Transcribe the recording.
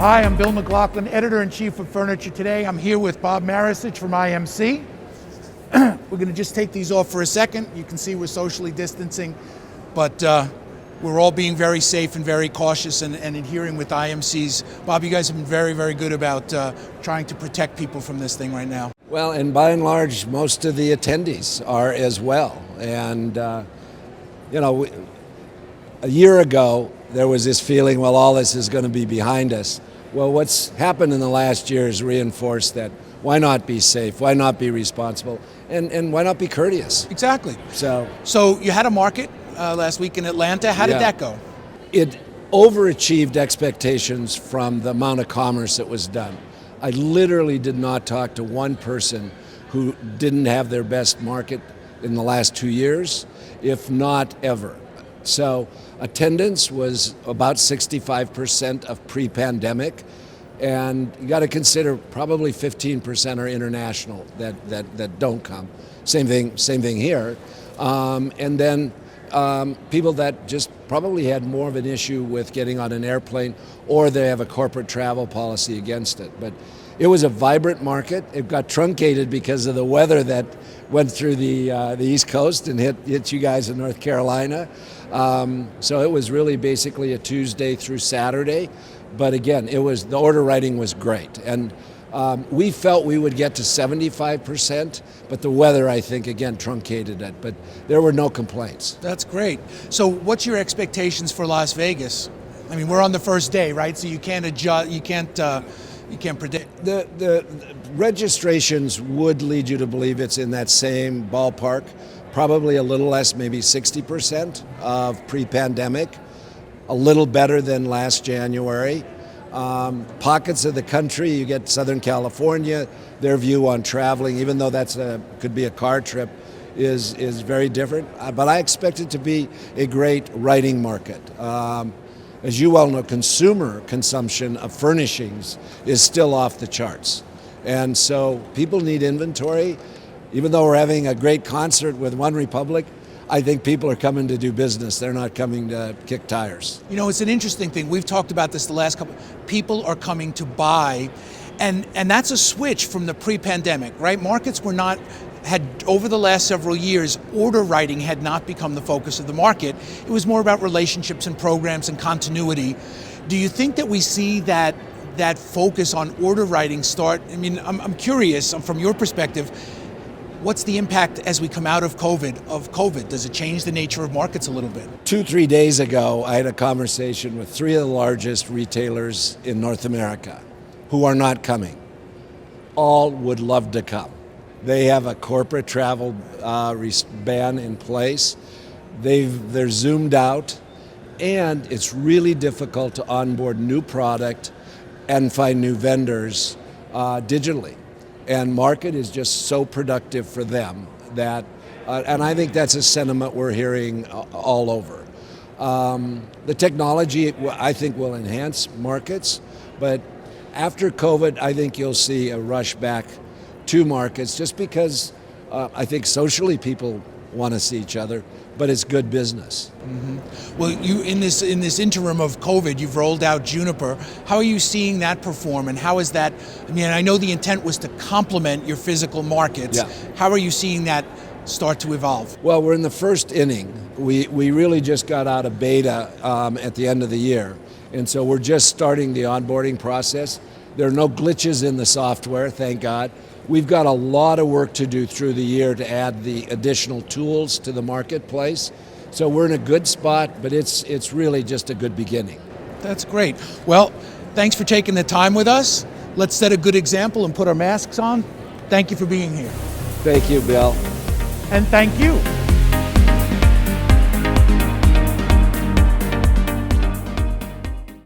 Hi, I'm Bill McLaughlin, Editor-in-Chief of Furniture Today. I'm here with Bob Maricich from IMC. We're going to just take these off for a second. You can see we're socially distancing, but we're all being very safe and very cautious and adhering with IMC's. Bob, you guys have been very, very good about trying to protect people from this thing right now. Well, and by and large, most of the attendees are as well. And, a year ago, there was this feeling, well, all this is going to be behind us. Well, what's happened in the last year has reinforced that why not be safe, why not be responsible, and why not be courteous? Exactly. So you had a market last week in Atlanta. How did that go? It overachieved expectations from the amount of commerce that was done. I literally did not talk to one person who didn't have their best market in the last 2 years, if not ever. So attendance was about 65% of pre-pandemic, and you got to consider probably 15% are international that don't come. Same thing here, and then people that just probably had more of an issue with getting on an airplane, or they have a corporate travel policy against it. But it was a vibrant market. It got truncated because of the weather that went through the East Coast and hit you guys in North Carolina. So it was really basically a Tuesday through Saturday. But again, the order writing was great. And we felt we would get to 75%, but the weather, I think, again, truncated it. But there were no complaints. That's great. So what's your expectations for Las Vegas? I mean, we're on the first day, right? So you can't adjust, you can't predict. The registrations would lead you to believe it's in that same ballpark, probably a little less, maybe 60% of pre-pandemic, a little better than last January. Pockets of the country, you get Southern California, their view on traveling, even though could be a car trip, is very different. But I expect it to be a great writing market. As you well know, consumer consumption of furnishings is still off the charts. And so people need inventory. Even though we're having a great concert with One Republic, I think people are coming to do business. They're not coming to kick tires. You know, it's an interesting thing. We've talked about this the last couple. People are coming to buy, and that's a switch from the pre-pandemic, right? Markets had over the last several years, order writing had not become the focus of the market. It was more about relationships and programs and continuity. Do you think that we see that focus on order writing start? I mean, I'm curious from your perspective. What's the impact as we come out of COVID? Does it change the nature of markets a little bit? 2-3 days ago, I had a conversation with 3 of the largest retailers in North America who are not coming. All would love to come. They have a corporate travel ban in place. They're zoomed out, and it's really difficult to onboard new product and find new vendors digitally. And market is just so productive for them that, and I think that's a sentiment we're hearing all over. The technology, I think, will enhance markets, but after COVID, I think you'll see a rush back to markets just because I think socially people want to see each other, but it's good business. Mm-hmm. Well, you in this interim of COVID, you've rolled out Juniper. How are you seeing that perform, and how is that? I mean, I know the intent was to complement your physical markets. Yeah. How are you seeing that start to evolve? Well, we're in the first inning. We really just got out of beta at the end of the year, and so we're just starting the onboarding process. There are no glitches in the software, thank God. We've got a lot of work to do through the year to add the additional tools to the marketplace. So we're in a good spot, but it's really just a good beginning. That's great. Well, thanks for taking the time with us. Let's set a good example and put our masks on. Thank you for being here. Thank you, Bill. And thank you.